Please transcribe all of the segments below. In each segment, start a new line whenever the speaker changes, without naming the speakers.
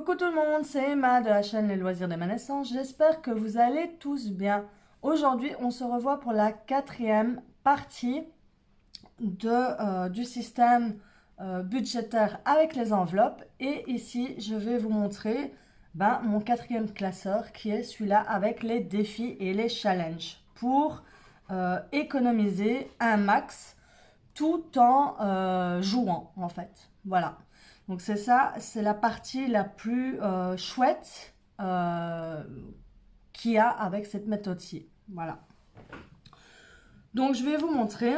Coucou tout le monde, c'est Emma de la chaîne Les Loisirs des Naissance. J'espère que vous allez tous bien. Aujourd'hui, on se revoit pour la quatrième partie du système budgétaire avec les enveloppes. Et ici, je vais vous montrer mon quatrième classeur qui est celui-là avec les défis et les challenges pour économiser un max tout en jouant en fait. Voilà. Donc c'est ça, c'est la partie la plus chouette qu'il y a avec cette méthode-ci. Voilà. Donc je vais vous montrer.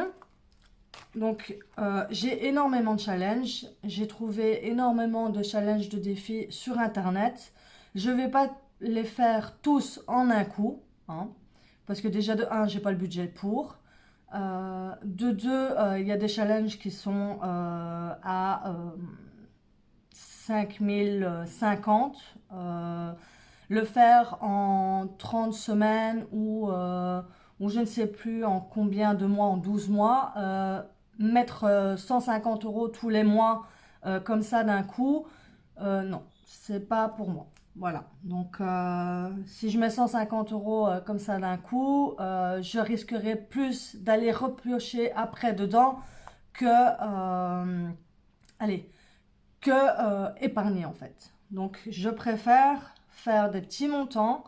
Donc j'ai énormément de challenges. J'ai trouvé énormément de challenges, de défis sur Internet. Je ne vais pas les faire tous en un coup, hein, parce que déjà de 1, j'ai pas le budget pour. De 2, il y a des challenges qui sont à 5050. Le faire en 30 semaines ou je ne sais plus en combien de mois, en 12 mois. Mettre 150 € tous les mois comme ça d'un coup, non, c'est pas pour moi. Voilà, donc si je mets 150 € comme ça d'un coup, je risquerais plus d'aller repiocher après dedans que, allez, que épargner en fait. Donc je préfère faire des petits montants.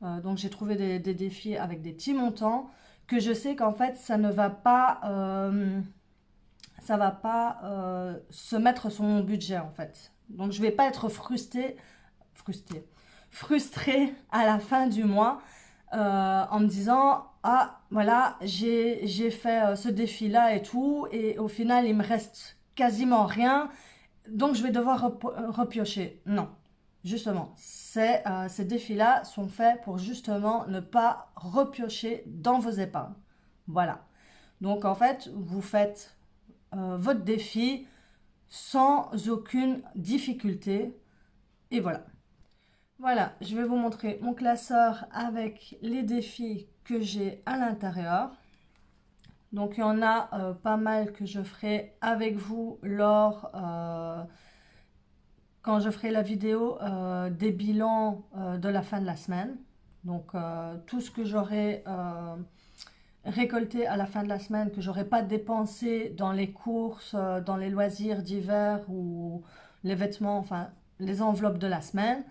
Donc j'ai trouvé des défis avec des petits montants que je sais qu'en fait ça ne va pas, se mettre sur mon budget en fait. Donc je vais pas être frustrée à la fin du mois en me disant ah voilà j'ai fait ce défi là et tout et au final il me reste quasiment rien donc je vais devoir repiocher. Non, justement, ces défis-là sont faits pour justement ne pas repiocher dans vos épargnes. Voilà. Donc en fait, vous faites votre défi sans aucune difficulté. Et voilà. Voilà, je vais vous montrer mon classeur avec les défis que j'ai à l'intérieur. Donc il y en a pas mal que je ferai avec vous quand je ferai la vidéo des bilans de la fin de la semaine. Donc tout ce que j'aurai récolté à la fin de la semaine, que j'aurai pas dépensé dans les courses, dans les loisirs d'hiver ou les vêtements, enfin les enveloppes de la semaine.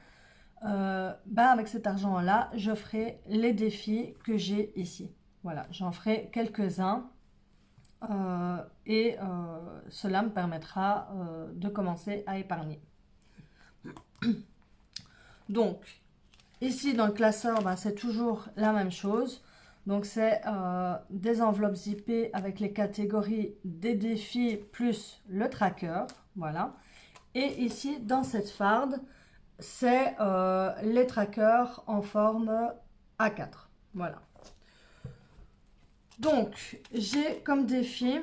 Avec cet argent-là, je ferai les défis que j'ai ici. Voilà, j'en ferai quelques-uns et cela me permettra de commencer à épargner. Donc, ici dans le classeur, c'est toujours la même chose. Donc, c'est des enveloppes zippées avec les catégories des défis plus le tracker. Voilà. Et ici, dans cette farde, c'est les trackers en forme A4. Voilà. Donc, j'ai comme défi,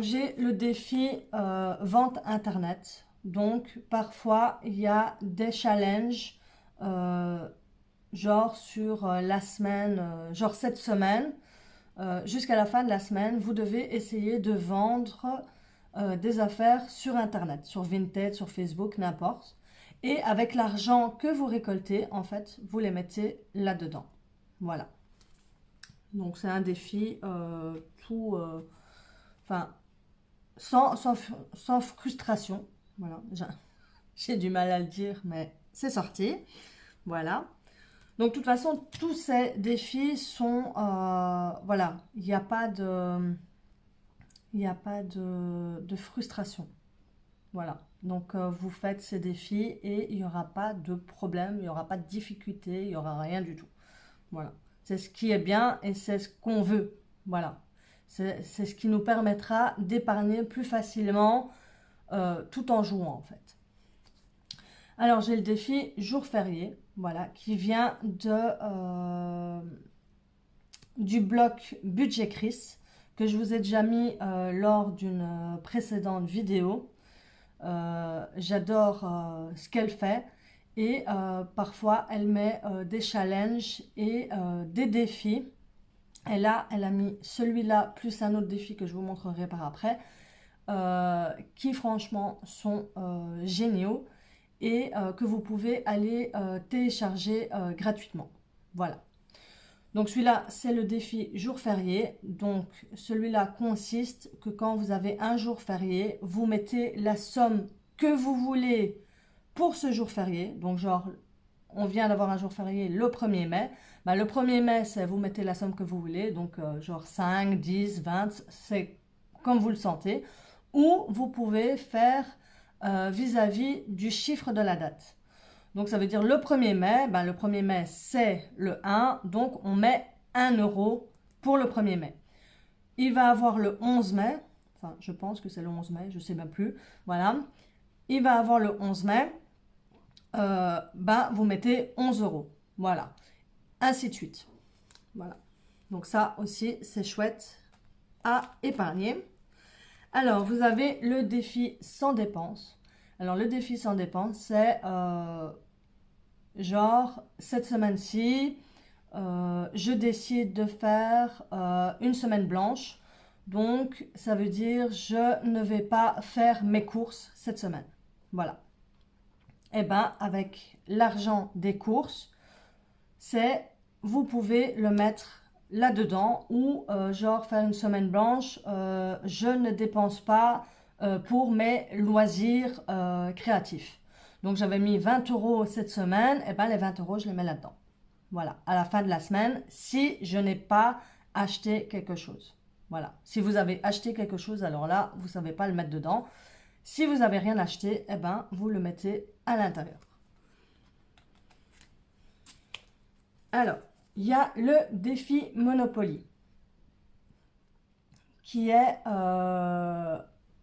j'ai le défi vente internet. Donc, parfois, il y a des challenges, genre sur la semaine, genre cette semaine, jusqu'à la fin de la semaine, vous devez essayer de vendre des affaires sur Internet, sur Vinted, sur Facebook, n'importe. Et avec l'argent que vous récoltez, en fait, vous les mettez là-dedans. Voilà. Donc, c'est un défi sans frustration. Voilà, j'ai du mal à le dire, mais c'est sorti. Voilà. Donc, de toute façon, tous ces défis sont... voilà, il n'y a pas de frustration. Voilà. Donc, vous faites ces défis et il n'y aura pas de problème, il n'y aura pas de difficulté, il n'y aura rien du tout. Voilà. C'est ce qui est bien et c'est ce qu'on veut. Voilà. C'est ce qui nous permettra d'épargner plus facilement tout en jouant en fait. Alors j'ai le défi jour férié, voilà, qui vient du bloc Budget Chris que je vous ai déjà mis lors d'une précédente vidéo. J'adore ce qu'elle fait et parfois elle met des challenges et des défis. Et là, elle a mis celui-là plus un autre défi que je vous montrerai par après, qui franchement sont géniaux. et que vous pouvez aller télécharger gratuitement. Voilà. Donc celui-là, c'est le défi jour férié. Donc celui-là consiste que quand vous avez un jour férié, vous mettez la somme que vous voulez pour ce jour férié. Donc genre, on vient d'avoir un jour férié le 1er mai. Bah, le 1er mai, c'est vous mettez la somme que vous voulez. Donc genre 5, 10, 20, c'est comme vous le sentez. Ou vous pouvez faire vis-à-vis du chiffre de la date. Donc, ça veut dire le 1er mai, ben, le 1er mai, c'est le 1, donc on met 1 euro pour le 1er mai. Il va avoir le 11 mai, enfin, je pense que c'est le 11 mai, je ne sais même plus, voilà. Il va avoir le 11 mai, ben, vous mettez 11 euros, voilà. Ainsi de suite, voilà. Donc ça aussi, c'est chouette à épargner. Alors, vous avez le défi sans dépense. Alors, le défi sans dépense, c'est genre, cette semaine-ci, je décide de faire une semaine blanche. Donc, ça veut dire je ne vais pas faire mes courses cette semaine. Voilà. Et bien, avec l'argent des courses, vous pouvez le mettre là-dedans ou genre faire une semaine blanche, je ne dépense pas pour mes loisirs créatifs. Donc j'avais mis 20 euros cette semaine, et ben les 20 euros je les mets là-dedans. Voilà, à la fin de la semaine, si je n'ai pas acheté quelque chose. Voilà, si vous avez acheté quelque chose, alors là, vous ne savez pas le mettre dedans. Si vous n'avez rien acheté, eh ben, vous le mettez à l'intérieur. Alors, il y a le défi Monopoly, qui est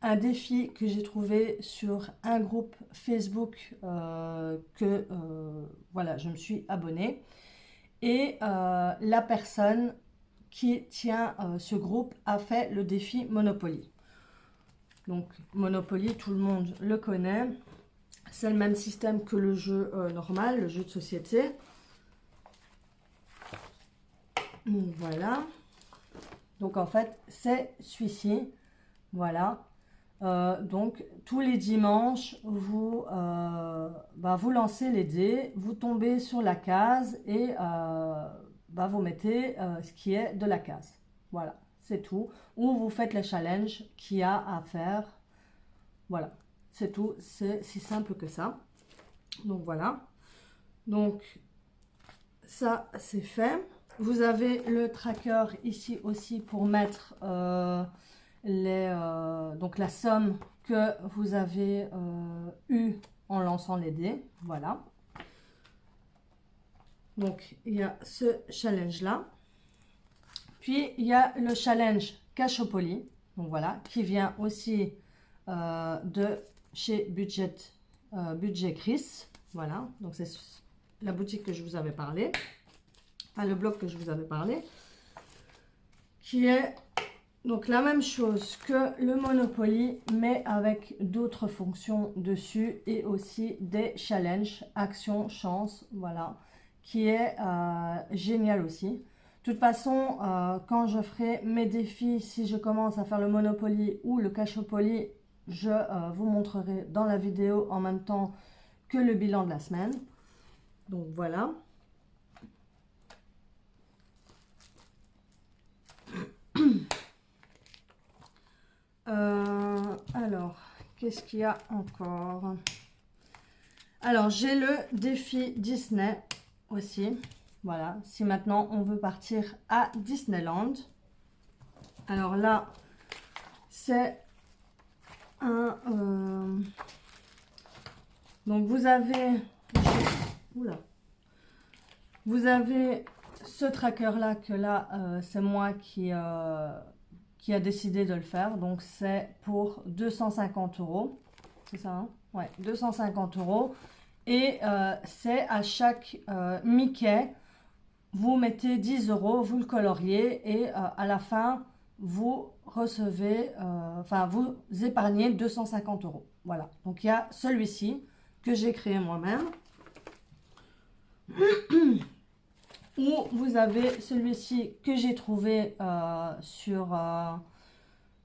un défi que j'ai trouvé sur un groupe Facebook voilà, je me suis abonnée. Et la personne qui tient ce groupe a fait le défi Monopoly. Donc Monopoly, tout le monde le connaît. C'est le même système que le jeu normal, le jeu de société. Voilà. Donc en fait, c'est celui-ci. Voilà. Donc tous les dimanches, vous lancez les dés, vous tombez sur la case et vous mettez ce qui est de la case. Voilà, c'est tout. Ou vous faites les challenges qu'il y a à faire. Voilà, c'est tout. C'est si simple que ça. Donc voilà. Donc ça, c'est fait. Vous avez le tracker ici aussi pour mettre donc la somme que vous avez eue en lançant les dés. Voilà. Donc, il y a ce challenge-là. Puis, il y a le challenge Cachopoly. Donc, voilà, qui vient aussi de chez Budget Chris. Voilà, donc c'est la boutique que je vous avais parlé. Enfin, le blog que je vous avais parlé. Qui est donc la même chose que le Monopoly, mais avec d'autres fonctions dessus et aussi des challenges, actions, chance, voilà, qui est génial aussi. De toute façon, quand je ferai mes défis, si je commence à faire le Monopoly ou le Cachopoly, je vous montrerai dans la vidéo en même temps que le bilan de la semaine. Donc voilà. Alors, qu'est-ce qu'il y a encore? Alors, j'ai le défi Disney aussi. Voilà, si maintenant on veut partir à Disneyland. Alors là, c'est un... donc, vous avez... Oula. Vous avez ce tracker-là, que là, c'est moi qui a décidé de le faire. Donc, c'est pour 250 €. C'est ça, hein? Ouais, 250 €. Et c'est à chaque Mickey, vous mettez 10 €, vous le coloriez et à la fin, vous recevez, vous épargnez 250 €. Voilà. Donc, il y a celui-ci que j'ai créé moi-même. Ou vous avez celui-ci que j'ai trouvé sur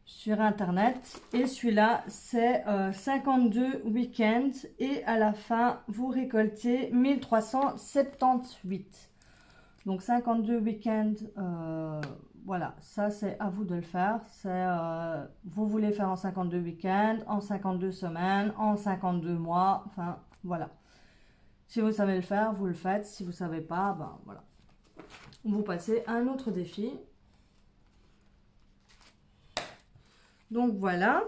sur internet, et celui-là c'est 52 week-ends et à la fin vous récoltez 1378. Donc 52 week-ends, voilà, ça c'est à vous de le faire. C'est vous voulez faire en 52 week-ends, en 52 semaines, en 52 mois, enfin voilà. Si vous savez le faire, vous le faites. Si vous ne savez pas, ben voilà. Vous passez à un autre défi. Donc voilà.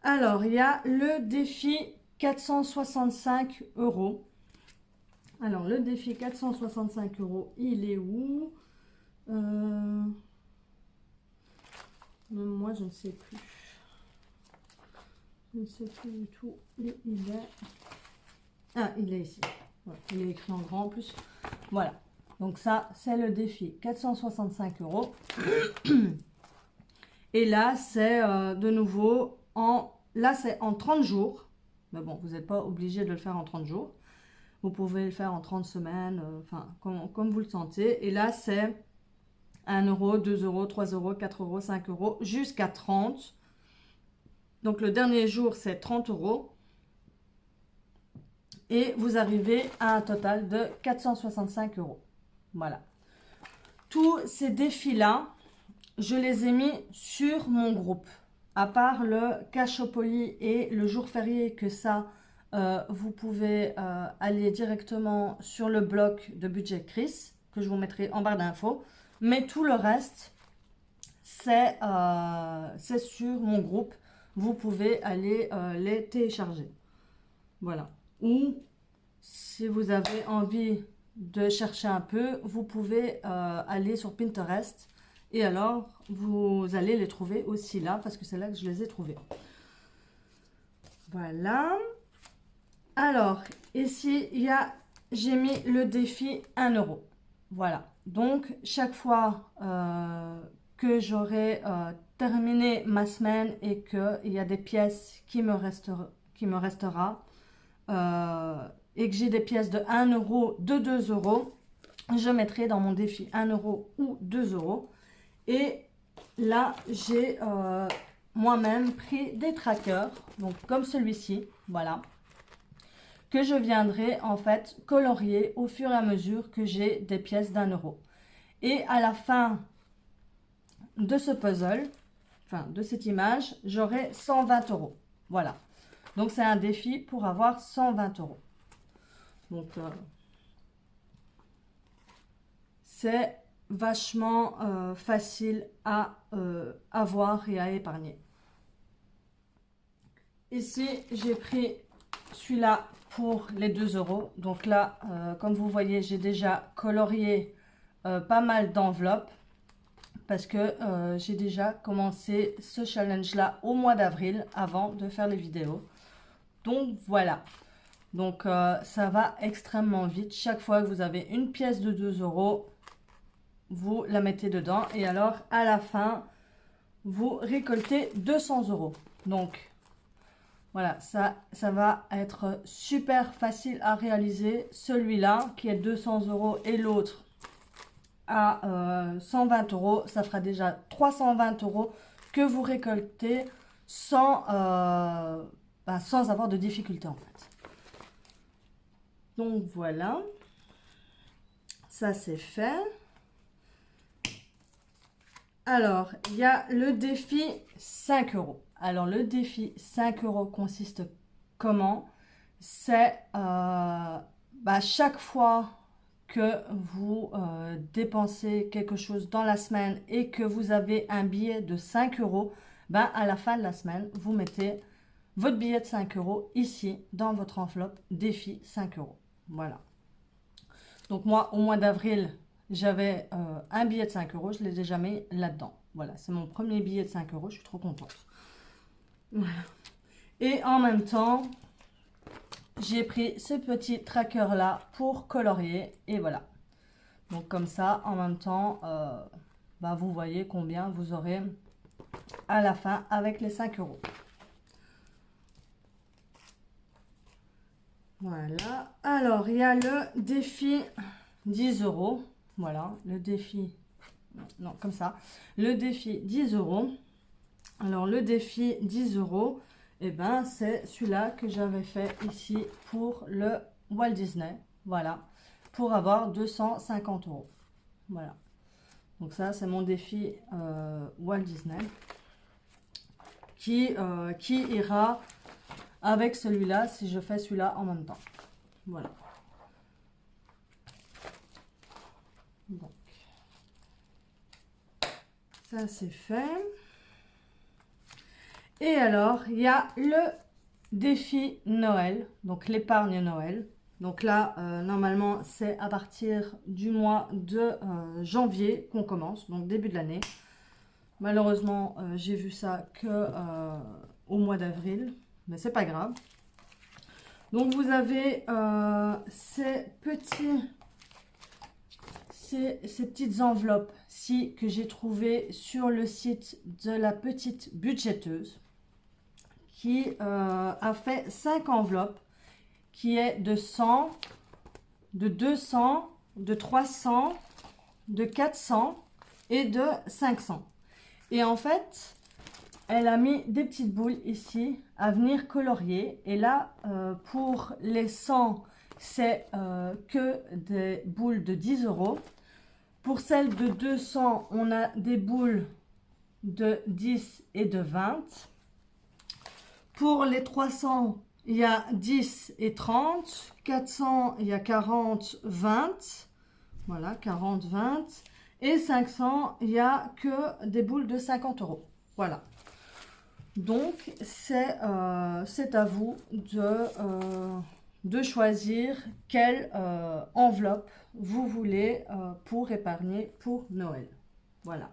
Alors, il y a le défi 465 €. Alors, le défi 465 €, il est où? Même moi, je ne sais plus. Je ne sais plus du tout où il est. Ah, il est ici. Voilà, il est écrit en grand en plus. Voilà. Donc ça, c'est le défi 465 €. Et là, c'est de nouveau là, c'est en 30 jours. Mais bon, vous n'êtes pas obligé de le faire en 30 jours. Vous pouvez le faire en 30 semaines, enfin, comme vous le sentez. Et là, c'est 1 €, 2 €, 3 €, 4 €, 5 € jusqu'à 30. Donc, le dernier jour, c'est 30 €. Et vous arrivez à un total de 465 €. Voilà. Tous ces défis-là, je les ai mis sur mon groupe. À part le Cachopoli et le jour férié que ça, vous pouvez aller directement sur le blog de Budget Chris, que je vous mettrai en barre d'infos. Mais tout le reste, c'est sur mon groupe. Vous pouvez aller les télécharger. Voilà. Ou si vous avez envie de chercher un peu, vous pouvez aller sur Pinterest. Et alors, vous allez les trouver aussi là, parce que c'est là que je les ai trouvés. Voilà. Alors, ici, j'ai mis le défi 1 €. Voilà. Donc, chaque fois que j'aurai terminé ma semaine et qu'il y a des pièces qui me restera, et que j'ai des pièces de 1 €, de 2 €, je mettrai dans mon défi 1 € ou 2 €. Et là, j'ai moi-même pris des trackers, donc comme celui-ci, voilà, que je viendrai en fait colorier au fur et à mesure que j'ai des pièces d'1 €. Et à la fin de ce puzzle, enfin de cette image, j'aurai 120 €. Voilà. Donc c'est un défi pour avoir 120 €. Donc c'est vachement facile à avoir et à épargner. Ici, j'ai pris celui-là pour les 2 €. Donc là, comme vous voyez, j'ai déjà colorié pas mal d'enveloppes parce que j'ai déjà commencé ce challenge-là au mois d'avril avant de faire les vidéos. Donc voilà. Donc ça va extrêmement vite. Chaque fois que vous avez une pièce de 2 €, vous la mettez dedans et alors à la fin vous récoltez 200 €. Donc voilà, ça va être super facile à réaliser. Celui-là qui est 200 € et l'autre à 120 €, ça fera déjà 320 € que vous récoltez sans avoir de difficulté en fait. Donc voilà, ça c'est fait. Alors, il y a le défi 5 €. Alors, le défi 5 € consiste comment? C'est chaque fois que vous dépensez quelque chose dans la semaine et que vous avez un billet de 5 €, à la fin de la semaine, vous mettez votre billet de 5 € ici dans votre enveloppe défi 5 €. Voilà. Donc moi, au mois d'avril, j'avais un billet de 5 €, je l'ai déjà mis là-dedans. Voilà, c'est mon premier billet de 5 €, je suis trop contente. Voilà. Et en même temps, j'ai pris ce petit tracker-là pour colorier. Et voilà. Donc comme ça, en même temps, vous voyez combien vous aurez à la fin avec les 5 €. Voilà. Alors, il y a le défi 10 €. Voilà, le défi non, comme ça. Le défi 10 euros. Alors, le défi 10 euros, eh ben, c'est celui-là que j'avais fait ici pour le Walt Disney. Voilà, pour avoir 250 euros. Voilà. Donc ça, c'est mon défi Walt Disney qui ira avec celui-là si je fais celui-là en même temps. Voilà. Donc, ça, c'est fait. Et alors, il y a le défi Noël, donc l'épargne Noël. Donc là, normalement, c'est à partir du mois de janvier qu'on commence, donc début de l'année. Malheureusement, j'ai vu ça que au mois d'avril, mais c'est pas grave. Donc vous avez ces petites enveloppes-ci que j'ai trouvées sur le site de la petite budgéteuse qui a fait 5 enveloppes qui est de 100, de 200, de 300, de 400 et de 500. Et en fait, elle a mis des petites boules ici à venir colorier. Et là, pour les 100, c'est que des boules de 10 euros. Pour celles de 200, on a des boules de 10 et de 20. Pour les 300, il y a 10 et 30. 400, il y a 40, 20. Voilà, 40, 20. Et 500, il n'y a que des boules de 50 euros. Voilà. Donc, c'est à vous de choisir quelle enveloppe vous voulez pour épargner pour Noël. Voilà.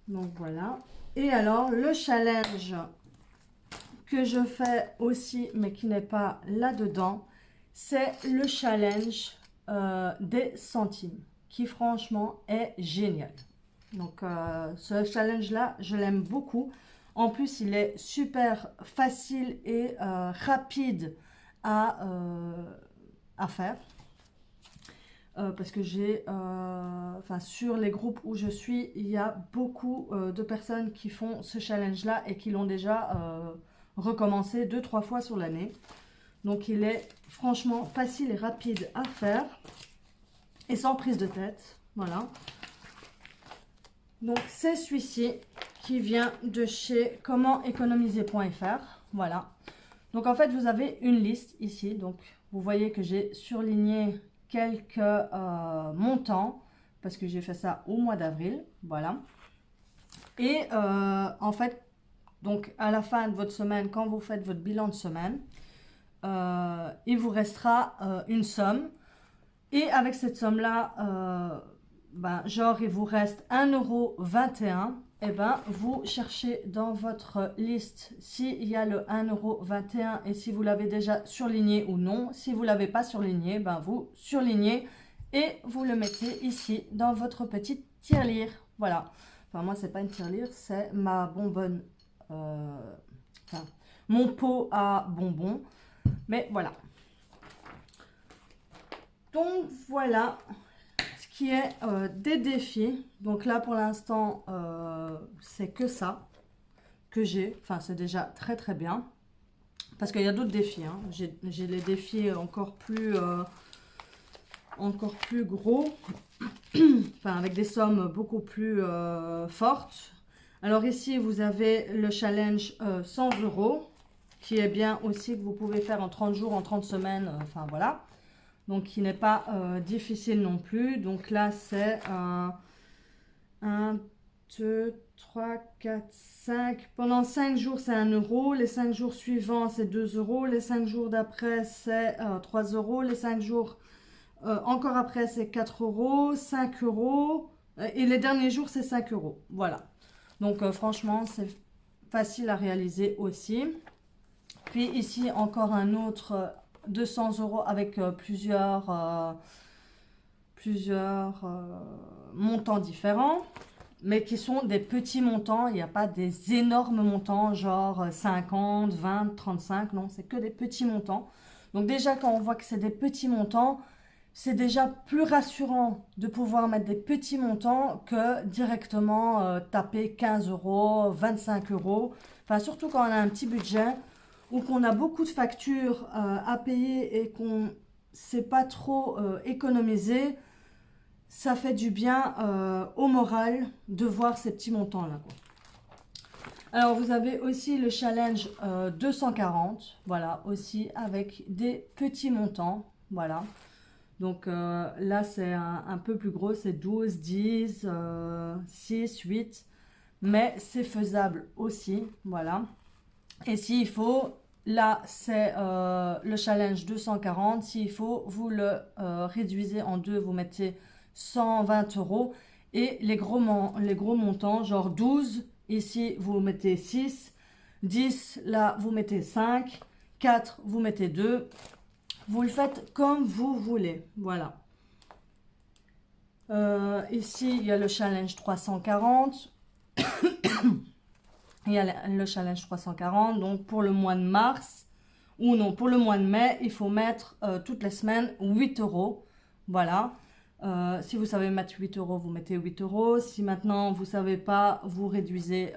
Donc, voilà. Et alors, le challenge que je fais aussi, mais qui n'est pas là-dedans, c'est le challenge des centimes, qui franchement est génial. Donc ce challenge là, je l'aime beaucoup. En plus, il est super facile et rapide à faire. Parce que j'ai, sur les groupes où je suis, il y a beaucoup de personnes qui font ce challenge là et qui l'ont déjà recommencé 2-3 fois sur l'année. Donc il est franchement facile et rapide à faire et sans prise de tête. Voilà. Donc c'est celui-ci qui vient de chez comentéconomiser.fr. Voilà. Donc en fait vous avez une liste ici. Donc vous voyez que j'ai surligné quelques montants parce que j'ai fait ça au mois d'avril. Voilà. Et en fait, donc à la fin de votre semaine, quand vous faites votre bilan de semaine, il vous restera une somme. Et avec cette somme-là, genre il vous reste 1,21 €. Et vous cherchez dans votre liste s'il y a le 1,21 € et si vous l'avez déjà surligné ou non. Si vous ne l'avez pas surligné, vous surlignez et vous le mettez ici dans votre petite tirelire. Voilà. Enfin, moi, c'est pas une tirelire, c'est ma bonbonne, mon pot à bonbons. Mais voilà. Donc, voilà ce qui est des défis. Donc là, pour l'instant, c'est que ça que j'ai. Enfin, c'est déjà très, très bien. Parce qu'il y a d'autres défis. Hein. J'ai les défis encore plus gros. Enfin, avec des sommes beaucoup plus fortes. Alors ici, vous avez le challenge 100 €, qui est bien aussi, que vous pouvez faire en 30 jours, en 30 semaines, enfin voilà. Donc, qui n'est pas difficile non plus. Donc là, c'est 1, 2, 3, 4, 5. Pendant 5 jours, c'est 1 €. Les 5 jours suivants, c'est 2 €. Les 5 jours d'après, c'est 3 €. Les 5 jours encore après, c'est 4 €, 5 €. Et les derniers jours, c'est 5 €. Voilà. Donc, franchement, c'est facile à réaliser aussi. Puis ici, encore un autre 200 € avec plusieurs montants différents, mais qui sont des petits montants. Il n'y a pas des énormes montants, genre 50, 20, 35. Non, c'est que des petits montants. Donc déjà, quand on voit que c'est des petits montants, c'est déjà plus rassurant de pouvoir mettre des petits montants que directement taper 15 euros, 25 euros. Enfin, surtout quand on a un petit budget ou qu'on a beaucoup de factures à payer et qu'on ne sait pas trop économiser, ça fait du bien au moral de voir ces petits montants-là, quoi. Alors, vous avez aussi le challenge 240, voilà, aussi avec des petits montants, voilà. Donc là, c'est un peu plus gros, c'est 12, 10, 6, 8, mais c'est faisable aussi, voilà. Et s'il faut, là, c'est le challenge 240, s'il faut, vous le réduisez en deux, vous mettez 120 euros. Et les gros montants, genre 12, ici, vous mettez 6, 10, là, vous mettez 5, 4, vous mettez 2. Vous le faites comme vous voulez, voilà. Ici, il y a le challenge 340. Il y a le challenge 340. Donc, pour le mois de mars, ou non, pour le mois de mai, il faut mettre toutes les semaines 8 euros. Voilà. Si vous savez mettre 8 euros, vous mettez 8 euros. Si maintenant, vous ne savez pas, vous réduisez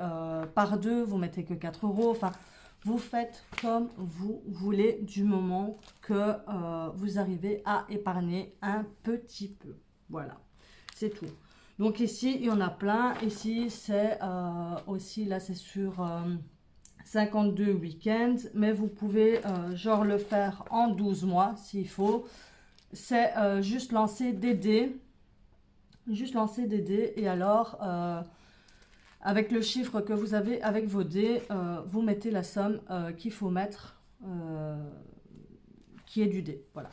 par 2, vous mettez que 4 euros. Enfin, vous faites comme vous voulez du moment que vous arrivez à épargner un petit peu. Voilà, c'est tout. Donc ici, il y en a plein. Ici, c'est aussi, là, c'est sur 52 week-ends. Mais vous pouvez, genre, le faire en 12 mois, s'il faut. C'est juste lancer des dés. Juste lancer des dés. Et alors, avec le chiffre que vous avez avec vos dés, vous mettez la somme qu'il faut mettre, qui est du dé. Voilà.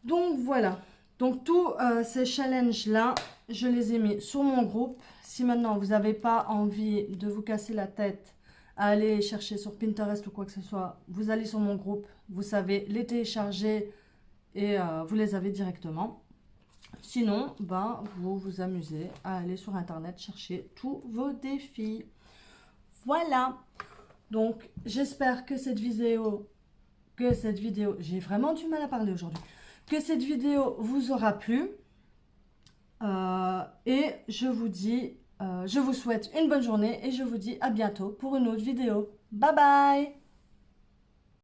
Donc, voilà. Donc, tous ces challenges-là, je les ai mis sur mon groupe. Si maintenant, vous n'avez pas envie de vous casser la tête à aller chercher sur Pinterest ou quoi que ce soit, vous allez sur mon groupe, vous savez les télécharger et vous les avez directement. Sinon, ben, vous vous amusez à aller sur Internet chercher tous vos défis. Voilà. Donc, j'espère que cette vidéo, j'ai vraiment du mal à parler aujourd'hui, que cette vidéo vous aura plu. Et je vous souhaite une bonne journée et je vous dis à bientôt pour une autre vidéo. Bye bye!